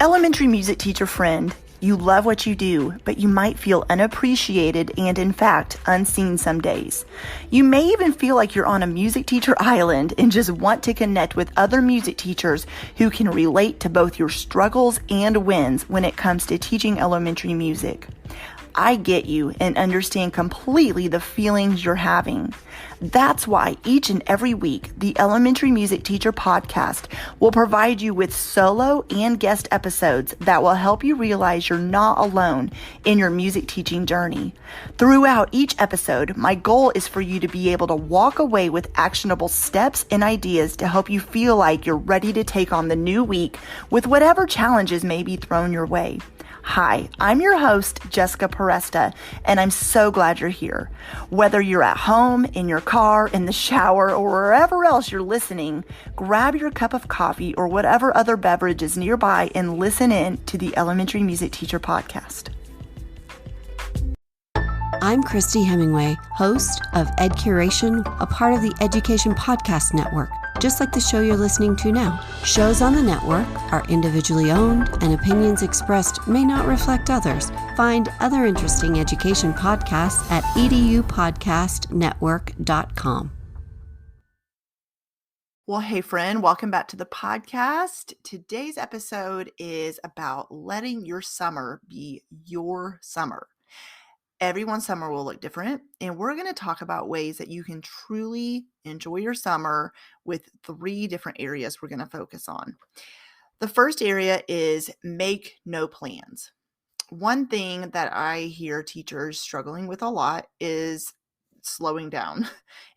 Elementary music teacher friend, you love what you do, but you might feel unappreciated and, in fact, unseen some days. You may even feel like you're on a music teacher island and just want to connect with other music teachers who can relate to both your struggles and wins when it comes to teaching elementary music. I get you and understand completely the feelings you're having. That's why each and every week, the Elementary Music Teacher Podcast will provide you with solo and guest episodes that will help you realize you're not alone in your music teaching journey. Throughout each episode, my goal is for you to be able to walk away with actionable steps and ideas to help you feel like you're ready to take on the new week with whatever challenges may be thrown your way. Hi, I'm your host, Jessica Peresta, and I'm so glad you're here. Whether you're at home, in your car, in the shower, or wherever else you're listening, grab your cup of coffee or whatever other beverage is nearby and listen in to the Elementary Music Teacher Podcast. I'm Christy Hemingway, host of Ed Curation, a part of the Education Podcast Network, just like the show you're listening to now. Shows on the network are individually owned, and opinions expressed may not reflect others. Find other interesting education podcasts at edupodcastnetwork.com. Well, hey friend, welcome back to the podcast. Today's episode is about letting your summer be your summer. Everyone's summer will look different, and we're going to talk about ways that you can truly enjoy your summer with 3 different areas we're going to focus on. The first area is make no plans. One thing that I hear teachers struggling with a lot is slowing down,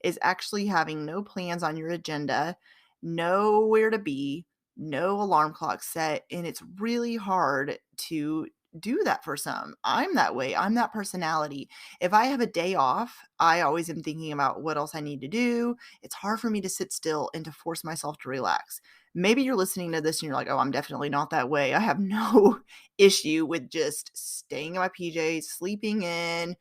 is actually having no plans on your agenda, know where to be, no alarm clock set, and it's really hard to do that for some. I'm that way. I'm that personality. If I have a day off, I always am thinking about what else I need to do. It's hard for me to sit still and to force myself to relax. Maybe you're listening to this and you're like, oh, I'm definitely not that way. I have no issue with just staying in my PJs, sleeping in,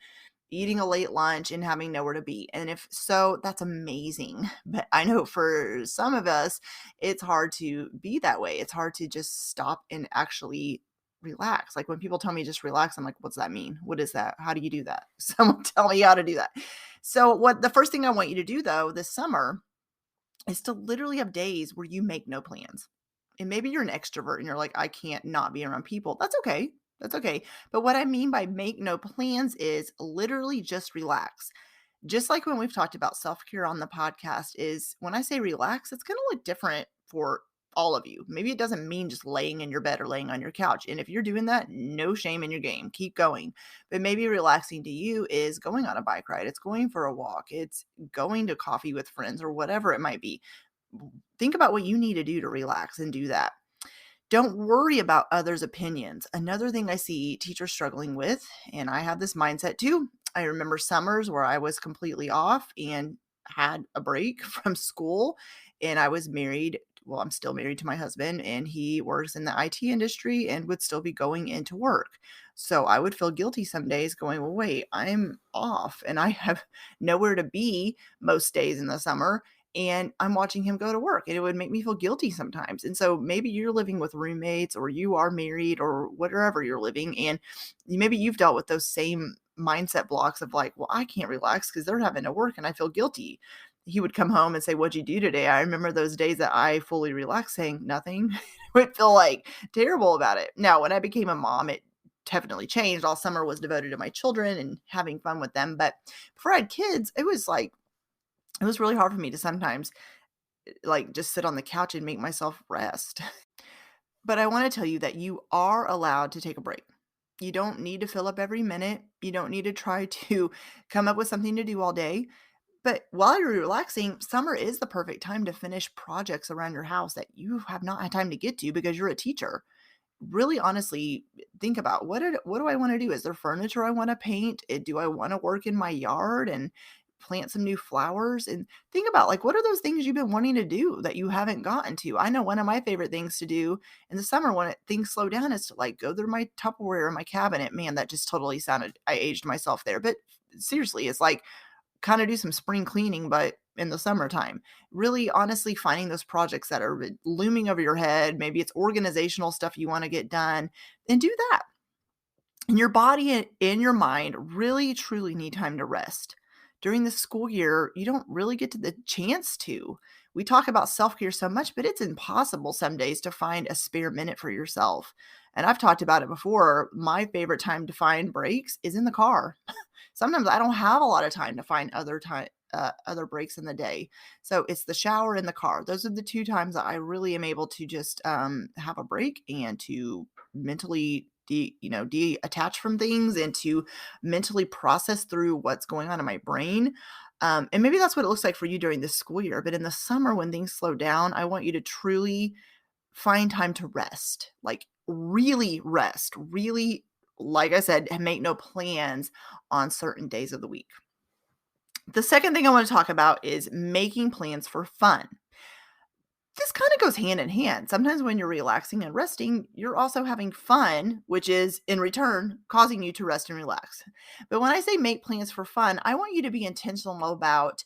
eating a late lunch, and having nowhere to be. And if so, that's amazing. But I know for some of us, it's hard to be that way. It's hard to just stop and actually relax. Like when people tell me just relax, I'm like, what's that mean? What is that? How do you do that? Someone tell me how to do that. So the first thing I want you to do though, this summer is to literally have days where you make no plans. And maybe you're an extrovert and you're like, I can't not be around people. That's okay. That's okay. But what I mean by make no plans is literally just relax. Just like when we've talked about self-care on the podcast, is when I say relax, it's going to look different for all of you. Maybe it doesn't mean just laying in your bed or laying on your couch. And if you're doing that, no shame in your game. Keep going. But maybe relaxing to you is going on a bike ride. It's going for a walk. It's going to coffee with friends or whatever it might be. Think about what you need to do to relax and do that. Don't worry about others' opinions. Another thing I see teachers struggling with, and I have this mindset too. I remember summers where I was completely off and had a break from school, and I was married. Well, I'm still married to my husband, and he works in the IT industry and would still be going into work. So I would feel guilty some days going, well, wait, I'm off and I have nowhere to be most days in the summer. And I'm watching him go to work, and it would make me feel guilty sometimes. And so maybe you're living with roommates or you are married or whatever you're living. And maybe you've dealt with those same mindset blocks of like, well, I can't relax because they're having to work and I feel guilty. He would come home and say, what'd you do today? I remember those days that I fully relaxed saying nothing. I would feel like terrible about it. Now, when I became a mom, it definitely changed. All summer was devoted to my children and having fun with them. But before I had kids, it was really hard for me to sometimes like just sit on the couch and make myself rest. But I want to tell you that you are allowed to take a break. You don't need to fill up every minute. You don't need to try to come up with something to do all day. But while you're relaxing, summer is the perfect time to finish projects around your house that you have not had time to get to because you're a teacher. Really honestly think about what do I want to do? Is there furniture I want to paint? Do I want to work in my yard and plant some new flowers? And think about like what are those things you've been wanting to do that you haven't gotten to? I know one of my favorite things to do in the summer when things slow down is to like go through my Tupperware in my cabinet. Man, that just totally sounded, I aged myself there. But seriously, it's like kind of do some spring cleaning, but in the summertime. Really, honestly, finding those projects that are looming over your head. Maybe it's organizational stuff you want to get done, and do that. And your body and your mind really truly need time to rest. During the school year, you don't really get to the chance to. We talk about self care so much, but it's impossible some days to find a spare minute for yourself. And I've talked about it before. My favorite time to find breaks is in the car. Sometimes I don't have a lot of time to find other breaks in the day. So it's the shower and the car. Those are the two times that I really am able to just have a break and to mentally detach from things and to mentally process through what's going on in my brain. And maybe that's what it looks like for you during this school year. But in the summer, when things slow down, I want you to truly find time to rest, like really rest, really, like I said, make no plans on certain days of the week. The second thing I want to talk about is making plans for fun. This kind of goes hand in hand. Sometimes when you're relaxing and resting, you're also having fun, which is in return causing you to rest and relax. But when I say make plans for fun, I want you to be intentional about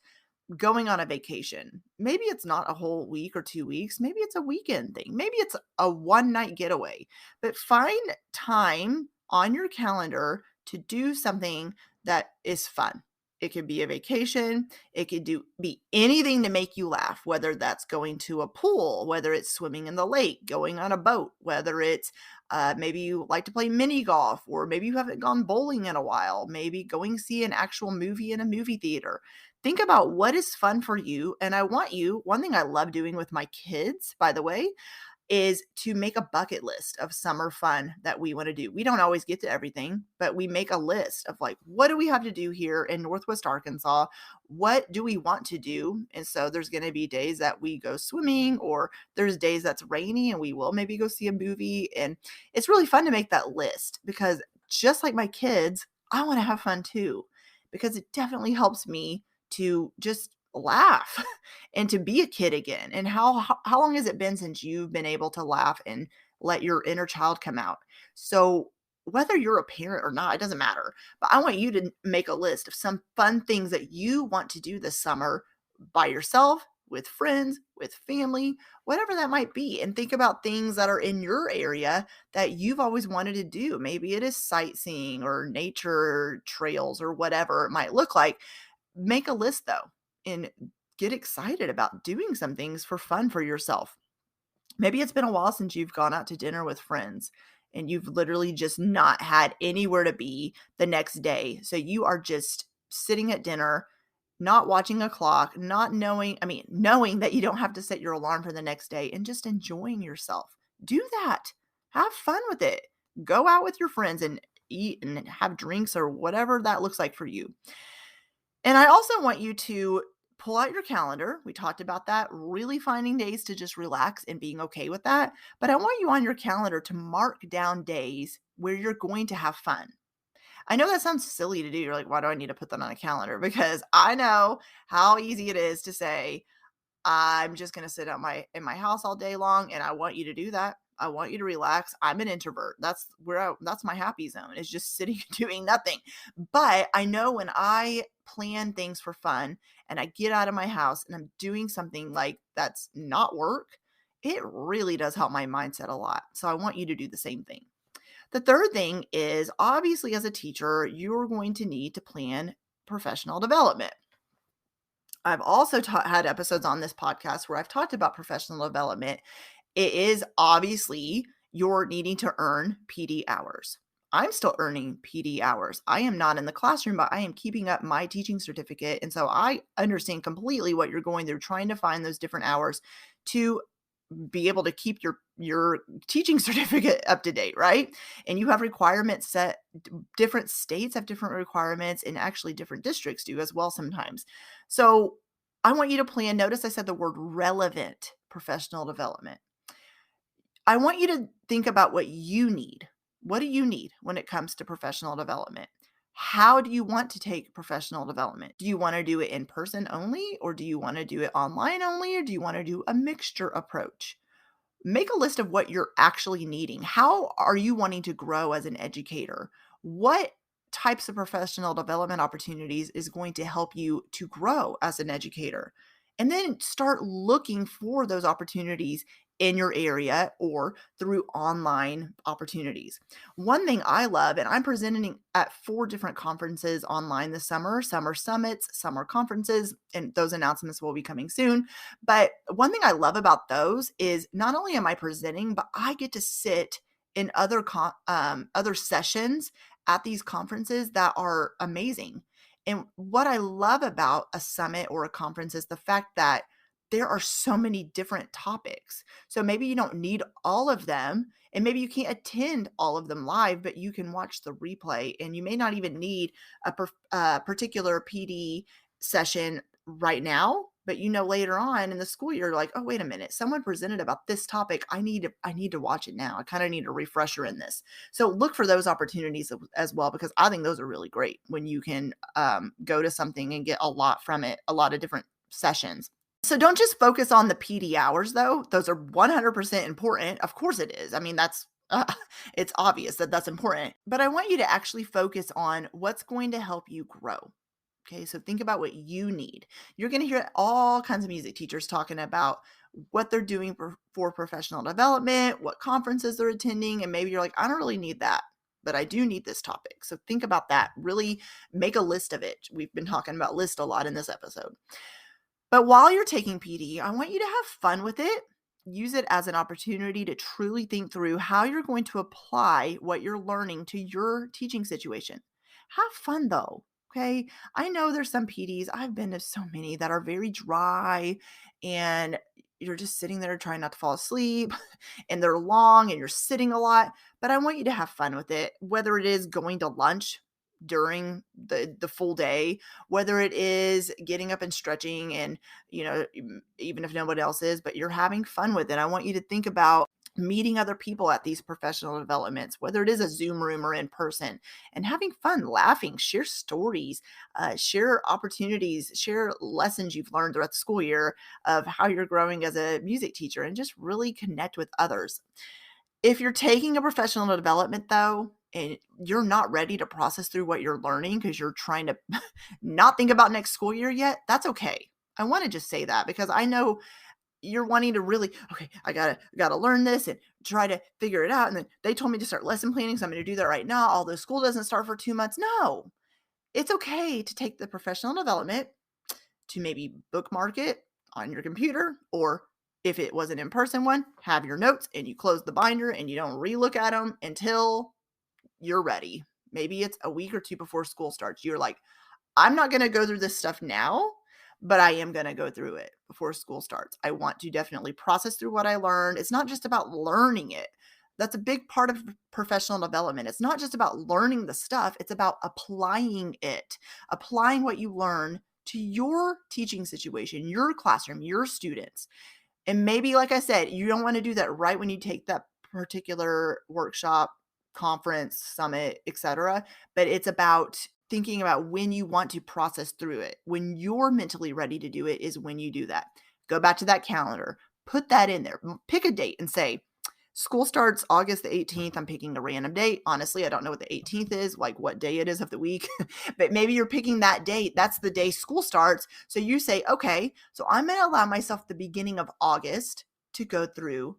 going on a vacation. Maybe it's not a whole week or 2 weeks. Maybe it's a weekend thing. Maybe it's a one night getaway. But find time on your calendar to do something that is fun. It could be a vacation. It could be anything to make you laugh, whether that's going to a pool, whether it's swimming in the lake, going on a boat, whether it's maybe you like to play mini golf, or maybe you haven't gone bowling in a while, maybe going see an actual movie in a movie theater. Think about what is fun for you. And I want you, one thing I love doing with my kids, by the way, is to make a bucket list of summer fun that we want to do. We don't always get to everything, but we make a list of like, what do we have to do here in Northwest Arkansas? What do we want to do? And so there's going to be days that we go swimming, or there's days that's rainy and we will maybe go see a movie. And it's really fun to make that list, because just like my kids, I want to have fun too, because it definitely helps me to just laugh and to be a kid again. And how long has it been since you've been able to laugh and let your inner child come out? So whether you're a parent or not, it doesn't matter. But I want you to make a list of some fun things that you want to do this summer by yourself, with friends, with family, whatever that might be. And think about things that are in your area that you've always wanted to do. Maybe it is sightseeing or nature trails or whatever it might look like. Make a list though, and get excited about doing some things for fun for yourself. Maybe it's been a while since you've gone out to dinner with friends and you've literally just not had anywhere to be the next day. So you are just sitting at dinner, not watching a clock, not knowing that you don't have to set your alarm for the next day, and just enjoying yourself. Do that. Have fun with it. Go out with your friends and eat and have drinks or whatever that looks like for you. And I also want you to pull out your calendar. We talked about that, really finding days to just relax and being okay with that. But I want you on your calendar to mark down days where you're going to have fun. I know that sounds silly to do. You're like, why do I need to put that on a calendar? Because I know how easy it is to say, I'm just going to sit in my house all day long, and I want you to do that. I want you to relax. I'm an introvert. That's my happy zone, is just sitting doing nothing. But I know when I plan things for fun and I get out of my house and I'm doing something like that's not work, it really does help my mindset a lot. So I want you to do the same thing. The third thing is, obviously, as a teacher, you're going to need to plan professional development. I've also had episodes on this podcast where I've talked about professional development. It is obviously you're needing to earn PD hours. I'm still earning PD hours. I am not in the classroom, but I am keeping up my teaching certificate. And so I understand completely what you're going through, trying to find those different hours to be able to keep your teaching certificate up to date, right? And you have requirements set. Different states have different requirements, and actually different districts do as well sometimes. So I want you to plan. Notice I said the word relevant professional development. I want you to think about what you need. What do you need when it comes to professional development? How do you want to take professional development? Do you want to do it in person only, or do you want to do it online only, or do you want to do a mixture approach? Make a list of what you're actually needing. How are you wanting to grow as an educator? What types of professional development opportunities is going to help you to grow as an educator. And then start looking for those opportunities in your area or through online opportunities. One thing I love, and I'm presenting at 4 different conferences online this summer, summer summits, summer conferences, and those announcements will be coming soon. But one thing I love about those is not only am I presenting, but I get to sit in other sessions at these conferences that are amazing. And what I love about a summit or a conference is the fact that there are so many different topics. So maybe you don't need all of them, and maybe you can't attend all of them live, but you can watch the replay, and you may not even need a particular PD session right now. But later on in the school year, like, oh, wait a minute, someone presented about this topic. I need to watch it now. I kind of need a refresher in this. So look for those opportunities as well, because I think those are really great when you can go to something and get a lot from it, a lot of different sessions. So don't just focus on the PD hours, though. Those are 100% important. Of course it is. I mean, it's obvious that that's important. But I want you to actually focus on what's going to help you grow. Okay, so think about what you need. You're going to hear all kinds of music teachers talking about what they're doing for professional development, what conferences they're attending, and maybe you're like, I don't really need that, but I do need this topic. So think about that. Really make a list of it. We've been talking about list a lot in this episode. But while you're taking PD, I want you to have fun with it. Use it as an opportunity to truly think through how you're going to apply what you're learning to your teaching situation. Have fun though. Okay. I know there's some PDs, I've been to so many that are very dry, and you're just sitting there trying not to fall asleep and they're long and you're sitting a lot. But I want you to have fun with it, whether it is going to lunch during the full day, whether it is getting up and stretching and, even if nobody else is, but you're having fun with it. I want you to think about meeting other people at these professional developments, whether it is a Zoom room or in person, and having fun, laughing, share stories, share opportunities, share lessons you've learned throughout the school year of how you're growing as a music teacher, and just really connect with others. If you're taking a professional development though, and you're not ready to process through what you're learning because you're trying to not think about next school year yet, that's okay. I want to just say that because I know you're wanting to really, okay, I gotta learn this and try to figure it out. And then they told me to start lesson planning, so I'm going to do that right now. Although school doesn't start for 2 months. No, it's okay to take the professional development, to maybe bookmark it on your computer, or if it was an in-person one, have your notes and you close the binder and you don't relook at them until you're ready. Maybe it's a week or 2 before school starts. You're like, I'm not going to go through this stuff now, but I am going to go through it before school starts. I want to definitely process through what I learned. It's not just about learning it. That's a big part of professional development. It's not just about learning the stuff. It's about applying it, applying what you learn to your teaching situation, your classroom, your students. And maybe, like I said, you don't want to do that right when you take that particular workshop, conference, summit, etc. But it's about thinking about when you want to process through it. When you're mentally ready to do it is when you do that. Go back to that calendar, put that in there, pick a date and say, school starts August the 18th. I'm picking a random date. Honestly, I don't know what the 18th is, like what day it is of the week, but maybe you're picking that date. That's the day school starts. So you say, okay, so I'm going to allow myself the beginning of August to go through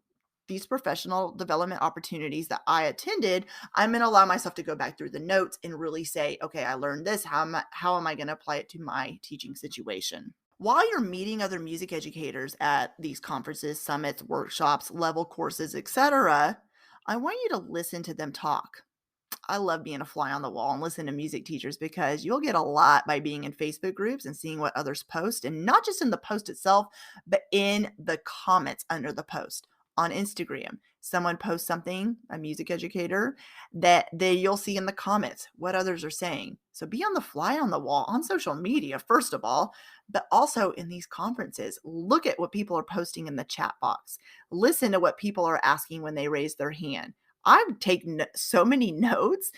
these professional development opportunities that I attended. I'm going to allow myself to go back through the notes and really say, okay, I learned this. How am I going to apply it to my teaching situation? While you're meeting other music educators at these conferences, summits, workshops, level courses, etc., I want you to listen to them talk. I love being a fly on the wall and listen to music teachers because you'll get a lot by being in Facebook groups and seeing what others post, and not just in the post itself, but in the comments under the post. On Instagram, someone posts something, a music educator, that you'll see in the comments what others are saying. So be on the fly on the wall on social media, first of all, but also in these conferences. Look at what people are posting in the chat box. Listen to what people are asking when they raise their hand. I've taken so many notes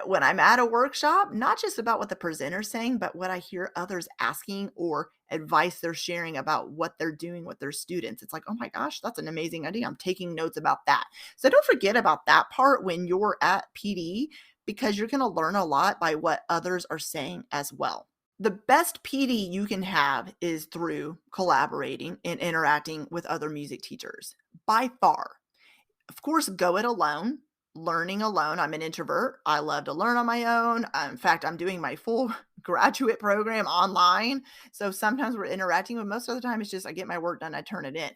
when I'm at a workshop, not just about what the presenter's saying, but what I hear others asking or advice they're sharing about what they're doing with their students. It's like, oh my gosh, that's an amazing idea. I'm taking notes about that. So don't forget about that part when you're at PD. because you're going to learn a lot by what others are saying as well. The best PD you can have is through collaborating and interacting with other music teachers, by far. Of course, go it alone, learning alone. I'm an introvert. I love to learn on my own. In fact, I'm doing my full graduate program online. So sometimes we're interacting, but most of the time it's just I get my work done, I turn it in.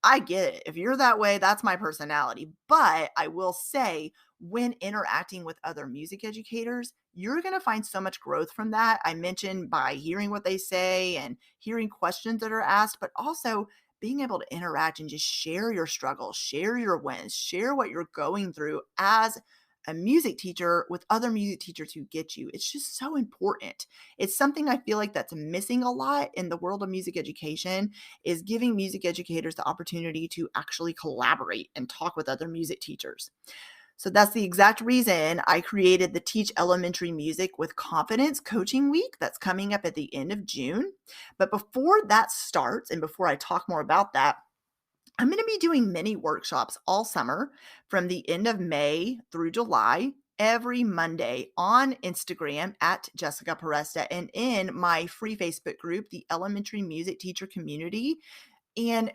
I get it. If you're that way, that's my personality. But I will say, when interacting with other music educators, you're going to find so much growth from that. I mentioned by hearing what they say and hearing questions that are asked, but also being able to interact and just share your struggles, share your wins, share what you're going through as a music teacher with other music teachers who get you. It's just so important. It's something I feel like that's missing a lot in the world of music education, is giving music educators the opportunity to actually collaborate and talk with other music teachers. So that's the exact reason I created the Teach Elementary Music with Confidence Coaching Week that's coming up at the end of June. But before that starts, and before I talk more about that, I'm going to be doing mini workshops all summer from the end of May through July, every Monday on Instagram at Jessica Peresta and in my free Facebook group, the Elementary Music Teacher Community. And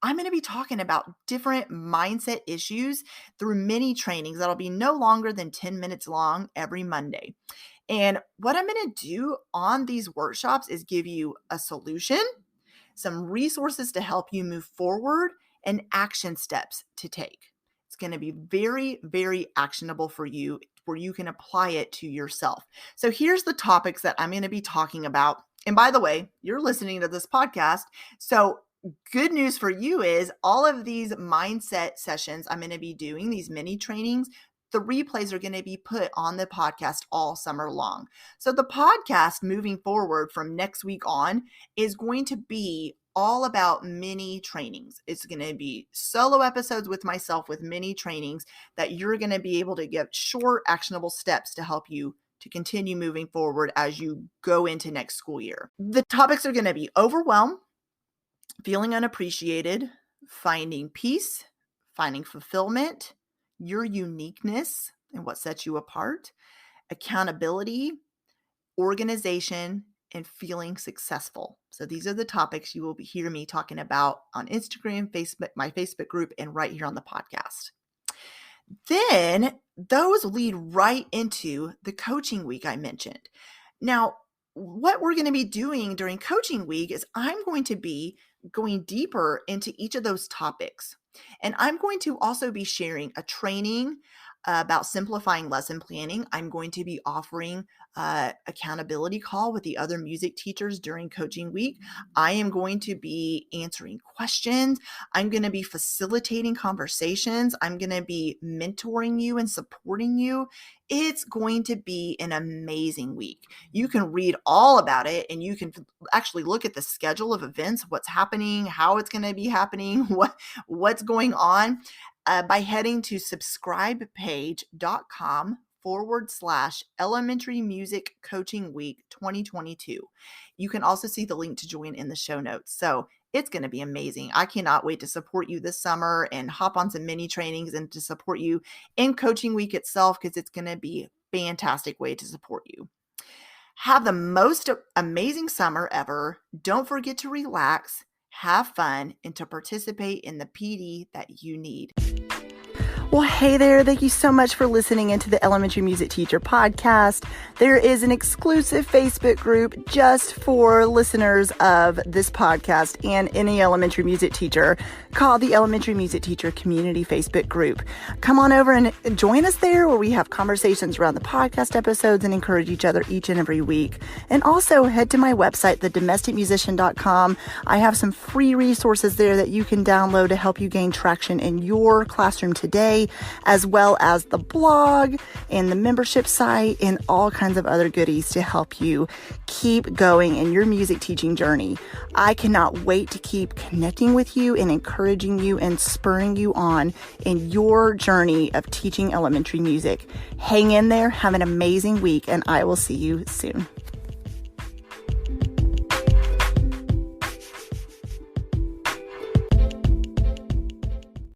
I'm going to be talking about different mindset issues through mini trainings that'll be no longer than 10 minutes long every Monday. And what I'm going to do on these workshops is give you a solution, some resources to help you move forward, and action steps to take. It's going to be very, very actionable for you, where you can apply it to yourself. So here's the topics that I'm going to be talking about. And by the way, you're listening to this podcast, so good news for you is all of these mindset sessions I'm going to be doing, these mini trainings, the replays are going to be put on the podcast all summer long. So the podcast moving forward from next week on is going to be all about mini trainings. It's going to be solo episodes with myself with mini trainings that you're going to be able to give short, actionable steps to help you to continue moving forward as you go into next school year. The topics are going to be overwhelm, feeling unappreciated, finding peace, finding fulfillment, your uniqueness and what sets you apart, accountability, organization, and feeling successful. So these are the topics you will hear me talking about on Instagram, Facebook, my Facebook group, and right here on the podcast. Then those lead right into the coaching week I mentioned. Now, what we're going to be doing during coaching week is I'm going to be going deeper into each of those topics. And I'm going to also be sharing a training about simplifying lesson planning. I'm going to be offering accountability call with the other music teachers during coaching week. I am going to be answering questions. I'm going to be facilitating conversations. I'm going to be mentoring you and supporting you. It's going to be an amazing week. You can read all about it, and you can actually look at the schedule of events, what's happening, how it's going to be happening, what's going on by heading to subscribepage.com/Elementary Music Coaching Week 2022. You can also see the link to join in the show notes. So it's going to be amazing. I cannot wait to support you this summer and hop on some mini trainings and to support you in coaching week itself, because it's going to be a fantastic way to support you. Have the most amazing summer ever. Don't forget to relax, have fun, and to participate in the PD that you need. Well, hey there. Thank you so much for listening into the Elementary Music Teacher Podcast. There is an exclusive Facebook group just for listeners of this podcast and any elementary music teacher called the Elementary Music Teacher Community Facebook group. Come on over and join us there, where we have conversations around the podcast episodes and encourage each other each and every week. And also head to my website, thedomesticmusician.com. I have some free resources there that you can download to help you gain traction in your classroom today, as well as the blog and the membership site and all kinds of other goodies to help you keep going in your music teaching journey. I cannot wait to keep connecting with you and encouraging you and spurring you on in your journey of teaching elementary music. Hang in there, have an amazing week, and I will see you soon.